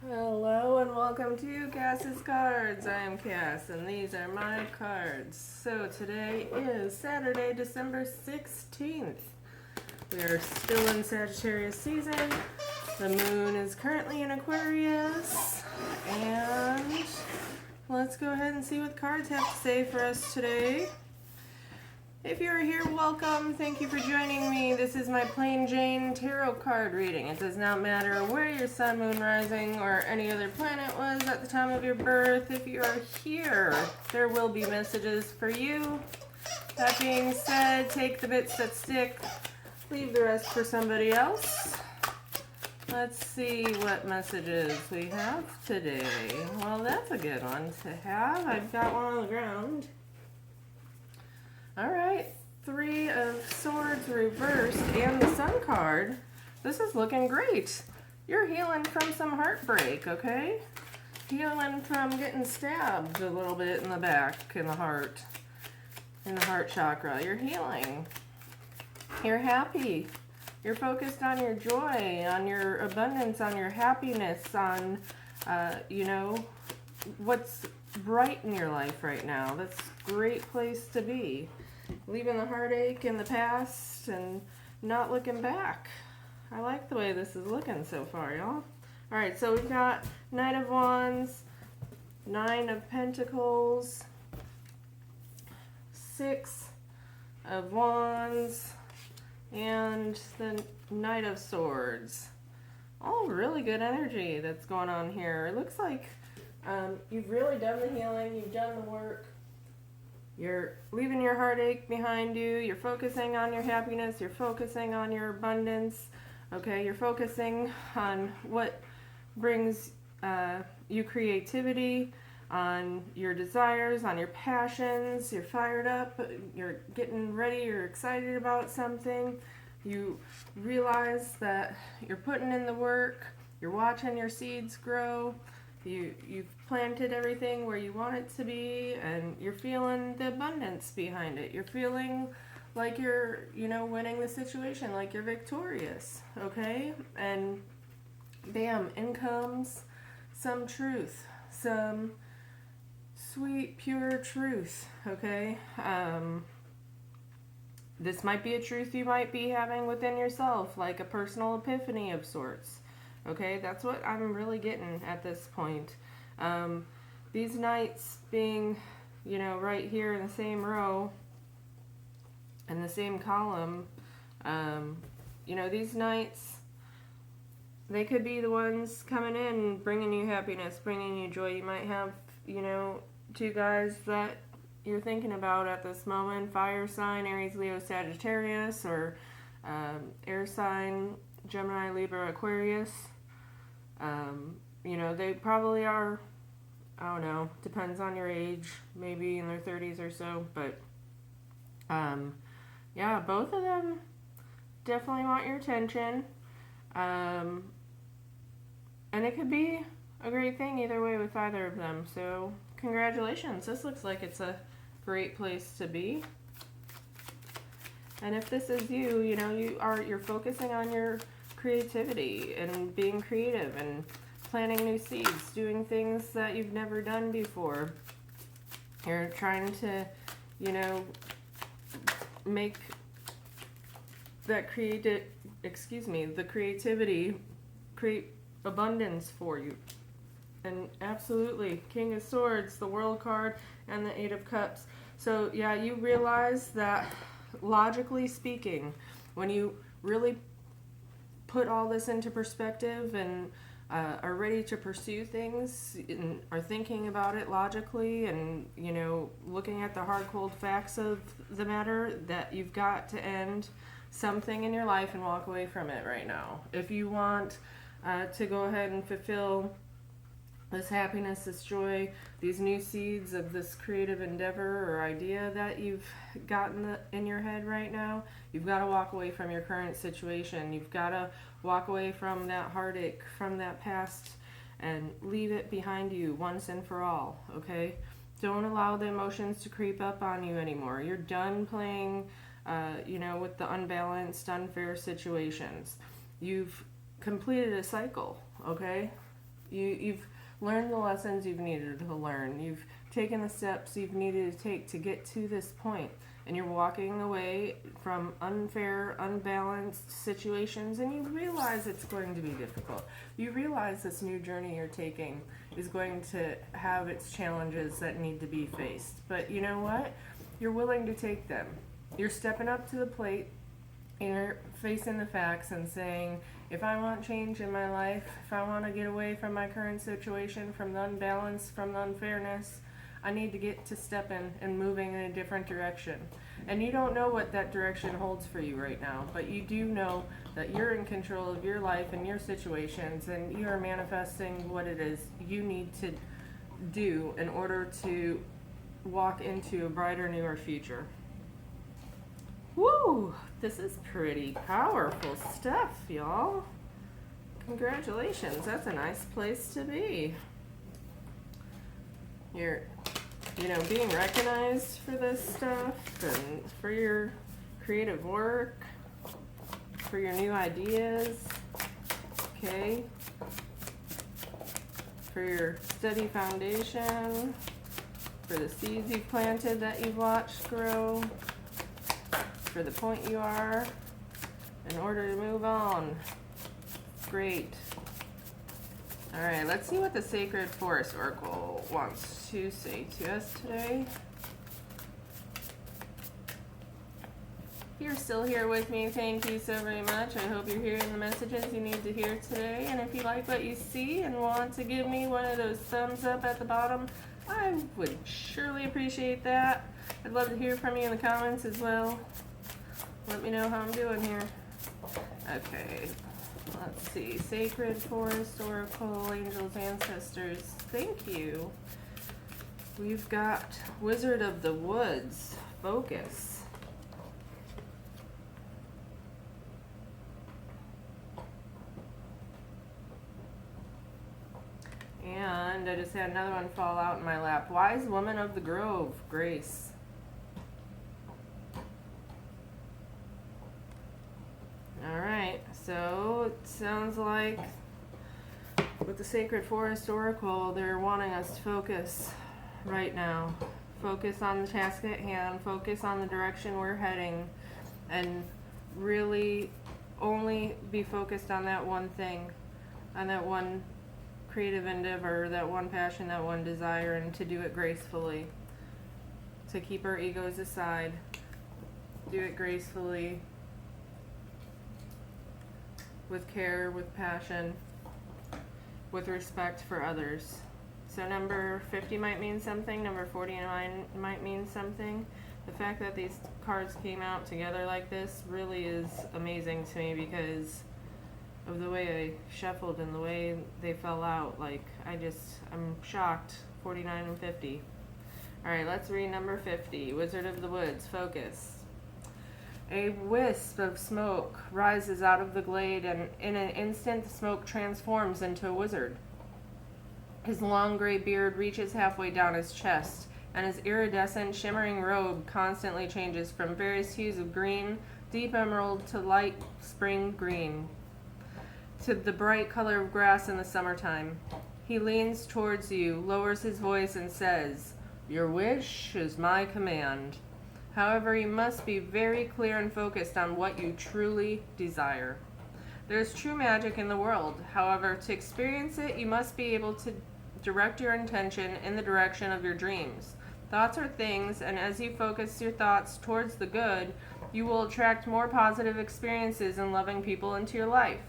Hello and welcome to Cass's Cards. I am Cass and these are my cards. So today is Saturday, December 16th. We are still in Sagittarius season. The moon is currently in Aquarius. And let's go ahead and see what cards have to say for us today. If you're here, welcome. Thank you for joining me. This is my Plain Jane Tarot card reading. It does not matter where your sun, moon, rising, or any other planet was at the time of your birth. If you are here, there will be messages for you. That being said, take the bits that stick, leave the rest for somebody else. Let's see what messages we have today. Well, that's a good one to have. I've got one on the ground. All right, Three of Swords reversed and the Sun card. This is looking great. You're healing from some heartbreak, okay? Healing from getting stabbed a little bit in the back, in the heart chakra. You're healing. You're happy. You're focused on your joy, on your abundance, on your happiness, on, what's bright in your life right now. That's a great place to be. Leaving the heartache in the past and not looking back. I like the way this is looking so far, y'all. Alright, so we've got Knight of Wands, Nine of Pentacles, Six of Wands, and the Knight of Swords. All really good energy that's going on here. It looks like you've really done the healing, you've done the work. You're leaving your heartache behind you. You're focusing on your happiness. You're focusing on your abundance. Okay, you're focusing on what brings you creativity, on your desires, on your passions. You're fired up. You're getting ready. You're excited about something. You realize that you're putting in the work. You're watching your seeds grow. You've planted everything where you want it to be, and you're feeling the abundance behind it. You're feeling like you're, winning the situation, like you're victorious, okay? And bam, in comes some truth, some sweet, pure truth, okay? This might be a truth you might be having within yourself, like a personal epiphany of sorts. Okay, that's what I'm really getting at this point. These knights being, right here in the same row, in the same column, these knights, they could be the ones coming in, bringing you happiness, bringing you joy. You might have, two guys that you're thinking about at this moment, fire sign, Aries, Leo, Sagittarius, or air sign, Gemini, Libra, Aquarius. They probably are, I don't know, depends on your age, maybe in their 30s or so, but, yeah, both of them definitely want your attention, and it could be a great thing either way with either of them, so congratulations. This looks like it's a great place to be. And if this is you, you're focusing on your creativity and being creative and planting new seeds, doing things that you've never done before. You're trying to, make that the creativity create abundance for you. And absolutely, King of Swords, the World card, and the Eight of Cups. So yeah, you realize that logically speaking, when you really put all this into perspective and are ready to pursue things and are thinking about it logically and, looking at the hard, cold facts of the matter, that you've got to end something in your life and walk away from it right now. If you want to go ahead and fulfill this happiness, this joy, these new seeds of this creative endeavor or idea that you've gotten in your head right now, you've got to walk away from your current situation. You've got to walk away from that heartache, from that past, and leave it behind you once and for all, okay? Don't allow the emotions to creep up on you anymore. You're done playing, with the unbalanced, unfair situations. You've completed a cycle, okay? You've learned the lessons you've needed to learn. You've taken the steps you've needed to take to get to this point. And you're walking away from unfair, unbalanced situations, and you realize it's going to be difficult. You realize this new journey you're taking is going to have its challenges that need to be faced. But you know what? You're willing to take them. You're stepping up to the plate, and you're facing the facts and saying, if I want change in my life, if I want to get away from my current situation, from the unbalance, from the unfairness, I need to get to stepping and moving in a different direction. And you don't know what that direction holds for you right now, but you do know that you're in control of your life and your situations, and you are manifesting what it is you need to do in order to walk into a brighter, newer future. Woo! This is pretty powerful stuff, y'all. Congratulations. That's a nice place to be. You're, being recognized for this stuff and for your creative work, for your new ideas, okay? For your steady foundation, for the seeds you've planted that you've watched grow, for the point you are in order to move on. Great. All right, let's see what the Sacred Forest Oracle wants to say to us today. If you're still here with me, thank you so very much. I hope you're hearing the messages you need to hear today. And if you like what you see and want to give me one of those thumbs up at the bottom, I would surely appreciate that. I'd love to hear from you in the comments as well. Let me know how I'm doing here. Okay, let's see. Sacred Forest Oracle, Angels, Ancestors, thank you. We've got Wizard of the Woods, Focus. And I just had another one fall out in my lap. Wise Woman of the Grove, Grace. Alright, so it sounds like with the Sacred Forest Oracle, they're wanting us to focus right now. Focus on the task at hand, focus on the direction we're heading, and really only be focused on that one thing, on that one creative endeavor, that one passion, that one desire, and to do it gracefully. To keep our egos aside, do it gracefully, with care, with passion, with respect for others. So number 50 might mean something, number 49 might mean something. The fact that these cards came out together like this really is amazing to me because of the way I shuffled and the way they fell out. Like, I'm shocked. 49 and 50. Alright, let's read number 50. Wizard of the Woods, Focus. A wisp of smoke rises out of the glade, and in an instant the smoke transforms into a wizard. His long gray beard reaches halfway down his chest, and his iridescent, shimmering robe constantly changes from various hues of green, deep emerald to light spring green, to the bright color of grass in the summertime. He leans towards you, lowers his voice, and says, "Your wish is my command." However, you must be very clear and focused on what you truly desire. There is true magic in the world. However, to experience it, you must be able to direct your intention in the direction of your dreams. Thoughts are things, and as you focus your thoughts towards the good, you will attract more positive experiences and loving people into your life.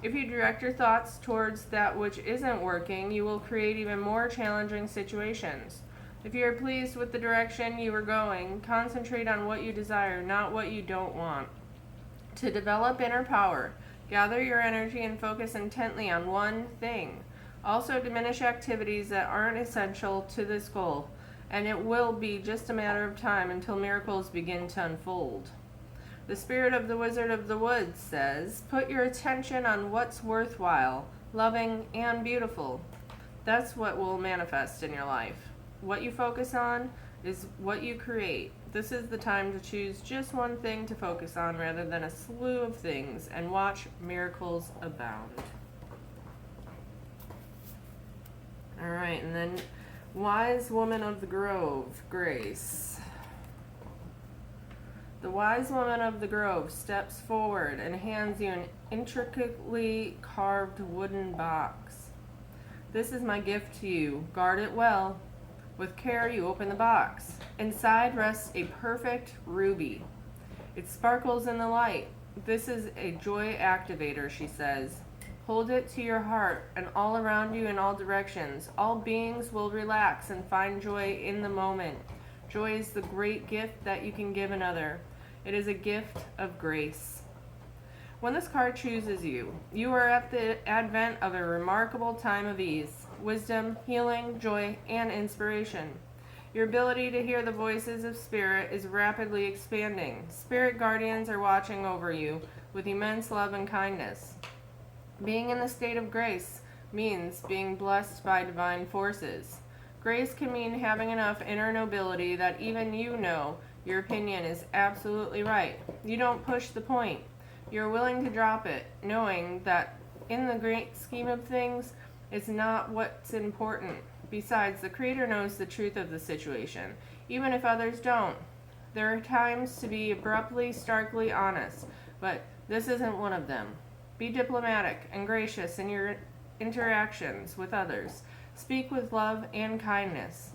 If you direct your thoughts towards that which isn't working, you will create even more challenging situations. If you are pleased with the direction you are going, concentrate on what you desire, not what you don't want. To develop inner power, gather your energy and focus intently on one thing. Also diminish activities that aren't essential to this goal, and it will be just a matter of time until miracles begin to unfold. The spirit of the Wizard of the Woods says, put your attention on what's worthwhile, loving, and beautiful. That's what will manifest in your life. What you focus on is what you create. This is the time to choose just one thing to focus on rather than a slew of things, and watch miracles abound. right, and then Wise Woman of the Grove, Grace. The wise woman of the grove steps forward and hands you an intricately carved wooden box. This is my gift to you. Guard it well. With care, you open the box. Inside rests a perfect ruby. It sparkles in the light. This is a joy activator, she says. Hold it to your heart, and all around you in all directions, all beings will relax and find joy in the moment. Joy is the great gift that you can give another. It is a gift of grace. When this card chooses you, you are at the advent of a remarkable time of ease, wisdom, healing, joy, and inspiration. Your ability to hear the voices of spirit is rapidly expanding. Spirit guardians are watching over you with immense love and kindness. Being in the state of grace means being blessed by divine forces. Grace can mean having enough inner nobility that even you know your opinion is absolutely right. You don't push the point. You're willing to drop it, knowing that in the great scheme of things, it's not what's important. Besides, the Creator knows the truth of the situation, even if others don't. There are times to be abruptly, starkly honest, but this isn't one of them. Be diplomatic and gracious in your interactions with others. Speak with love and kindness.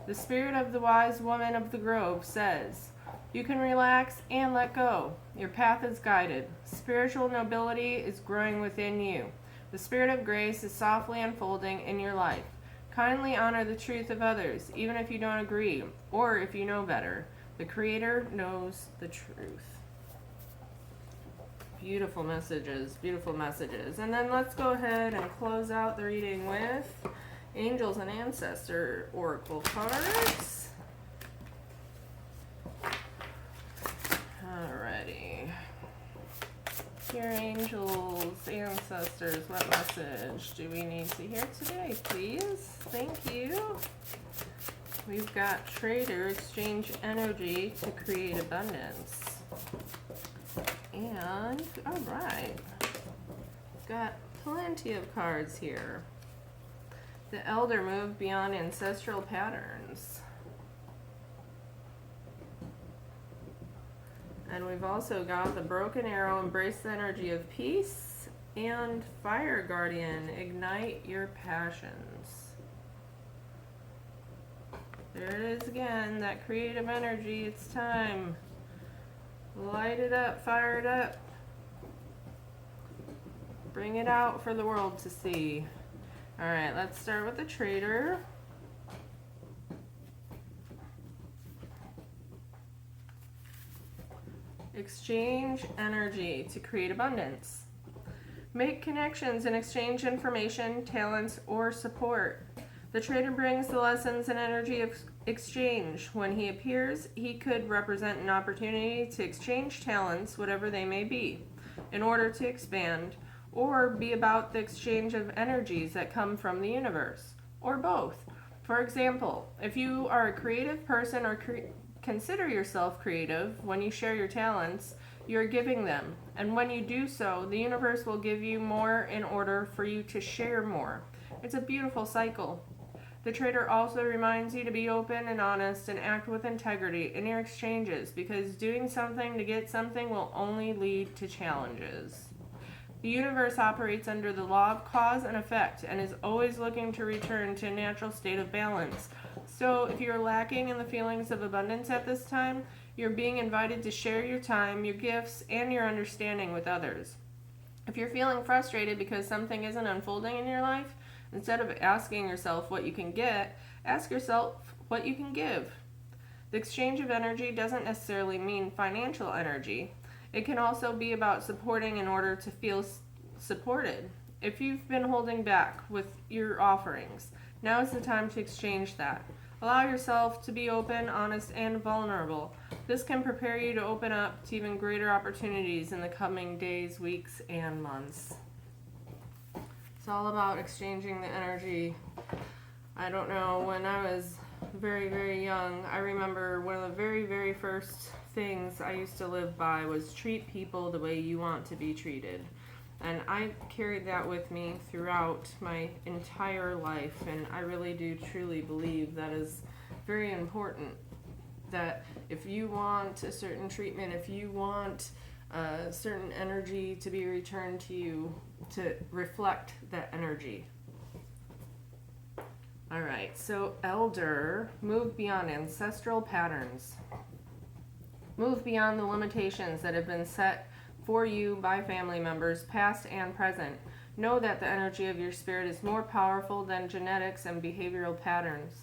The spirit of the wise woman of the grove says, you can relax and let go. Your path is guided. Spiritual nobility is growing within you. The spirit of grace is softly unfolding in your life. Kindly honor the truth of others, even if you don't agree, or if you know better. The Creator knows the truth. Beautiful messages, beautiful messages. And then let's go ahead and close out the reading with Angels and Ancestor Oracle cards. Alrighty. Dear angels, ancestors, what message do we need to hear today, please? Thank you. We've got Trader, exchange energy to create abundance. And, alright. Got plenty of cards here. The Elder, move beyond ancestral patterns. And we've also got the Broken Arrow, embrace the energy of peace, and Fire Guardian, ignite your passions. There it is again, that creative energy. It's time. Light it up, fire it up. Bring it out for the world to see. Alright, let's start with the Trader. Exchange energy to create abundance. Make connections and exchange information, talents, or support. The Trader brings the lessons and energy of exchange. When he appears, he could represent an opportunity to exchange talents, whatever they may be, in order to expand, or be about the exchange of energies that come from the universe, or both. For example, if you are a creative person or consider yourself creative, when you share your talents, you're giving them. And when you do so, the universe will give you more in order for you to share more. It's a beautiful cycle. The Trader also reminds you to be open and honest and act with integrity in your exchanges, because doing something to get something will only lead to challenges. The universe operates under the law of cause and effect and is always looking to return to a natural state of balance. So if you're lacking in the feelings of abundance at this time, you're being invited to share your time, your gifts, and your understanding with others. If you're feeling frustrated because something isn't unfolding in your life, instead of asking yourself what you can get, ask yourself what you can give. The exchange of energy doesn't necessarily mean financial energy. It can also be about supporting in order to feel supported. If you've been holding back with your offerings, now is the time to exchange that. Allow yourself to be open, honest, and vulnerable. This can prepare you to open up to even greater opportunities in the coming days, weeks, and months. It's all about exchanging the energy. I don't know, when I was very, very young, I remember one of the very, very first things I used to live by was treat people the way you want to be treated. And I carried that with me throughout my entire life, and I really do truly believe that is very important. That if you want a certain treatment, if you want a certain energy to be returned to you, to reflect that energy. All right, so Elder, move beyond ancestral patterns. Move beyond the limitations that have been set for you by family members, past and present. Know that the energy of your spirit is more powerful than genetics and behavioral patterns.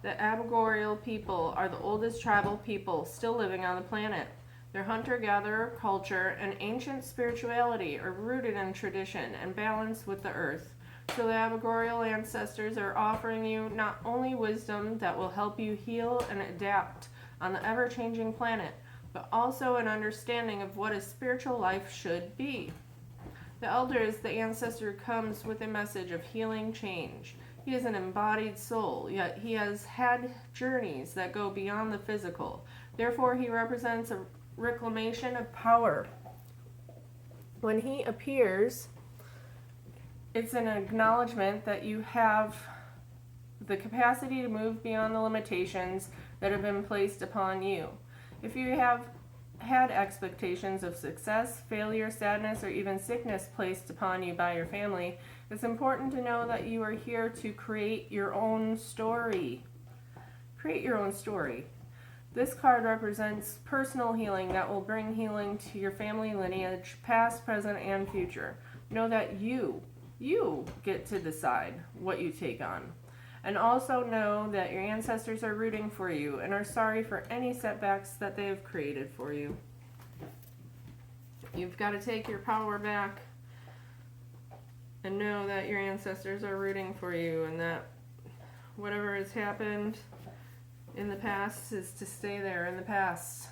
The Aboriginal people are the oldest tribal people still living on the planet. Their hunter-gatherer culture and ancient spirituality are rooted in tradition and balance with the earth. So the Aboriginal ancestors are offering you not only wisdom that will help you heal and adapt on the ever-changing planet, but also an understanding of what a spiritual life should be. The elder is the ancestor who comes with a message of healing change. He is an embodied soul, yet he has had journeys that go beyond the physical. Therefore, he represents a reclamation of power. When he appears, it's an acknowledgement that you have the capacity to move beyond the limitations that have been placed upon you. If you have had expectations of success, failure, sadness, or even sickness placed upon you by your family, it's important to know that you are here to create your own story. Create your own story. This card represents personal healing that will bring healing to your family lineage, past, present, and future. Know that you get to decide what you take on. And also know that your ancestors are rooting for you and are sorry for any setbacks that they have created for you. You've got to take your power back and know that your ancestors are rooting for you, and that whatever has happened in the past is to stay there in the past.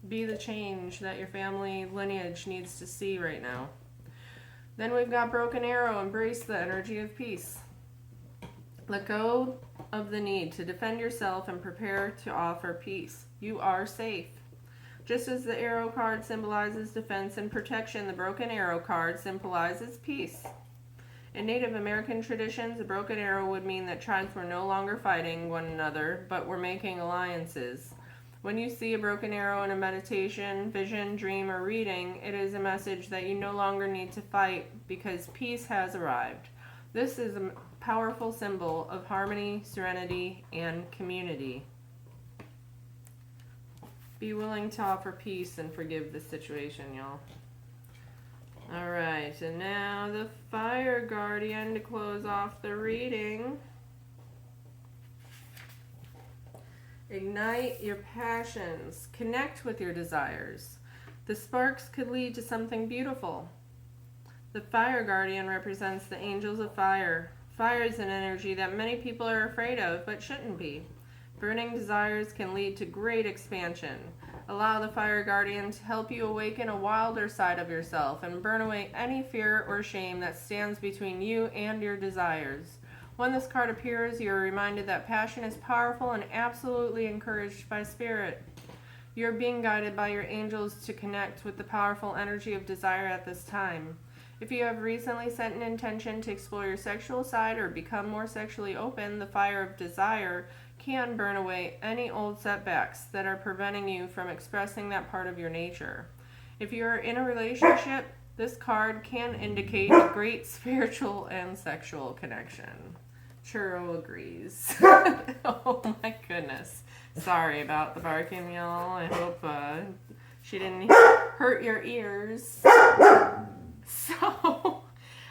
Be the change that your family lineage needs to see right now. Then we've got Broken Arrow. Embrace the energy of peace. Let go of the need to defend yourself and prepare to offer peace. You are safe. Just as the arrow card symbolizes defense and protection, the broken arrow card symbolizes peace. In Native American traditions, a broken arrow would mean that tribes were no longer fighting one another, but were making alliances. When you see a broken arrow in a meditation, vision, dream, or reading, it is a message that you no longer need to fight because peace has arrived. This is a powerful symbol of harmony, serenity, and community. Be willing to offer peace and forgive the situation, y'all. All right, and now the Fire Guardian to close off the reading. Ignite your passions. Connect with your desires. The sparks could lead to something beautiful. The Fire Guardian represents the angels of fire. Fire is an energy that many people are afraid of, but shouldn't be. Burning desires can lead to great expansion. Allow the Fire Guardian to help you awaken a wilder side of yourself and burn away any fear or shame that stands between you and your desires. When this card appears, you are reminded that passion is powerful and absolutely encouraged by spirit. You are being guided by your angels to connect with the powerful energy of desire at this time. If you have recently set an intention to explore your sexual side or become more sexually open, the fire of desire can burn away any old setbacks that are preventing you from expressing that part of your nature. If you are in a relationship, this card can indicate a great spiritual and sexual connection. Churro agrees. Oh my goodness. Sorry about the barking, y'all. I hope she didn't hurt your ears. So,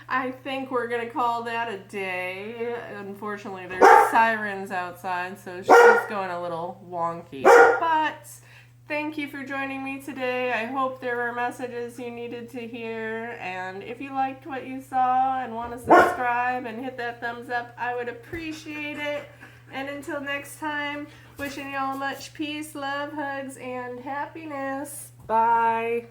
I think we're going to call that a day. Unfortunately, there's sirens outside, so she's going a little wonky. But thank you for joining me today. I hope there were messages you needed to hear. And if you liked what you saw and want to subscribe and hit that thumbs up, I would appreciate it. And until next time, wishing y'all much peace, love, hugs, and happiness. Bye.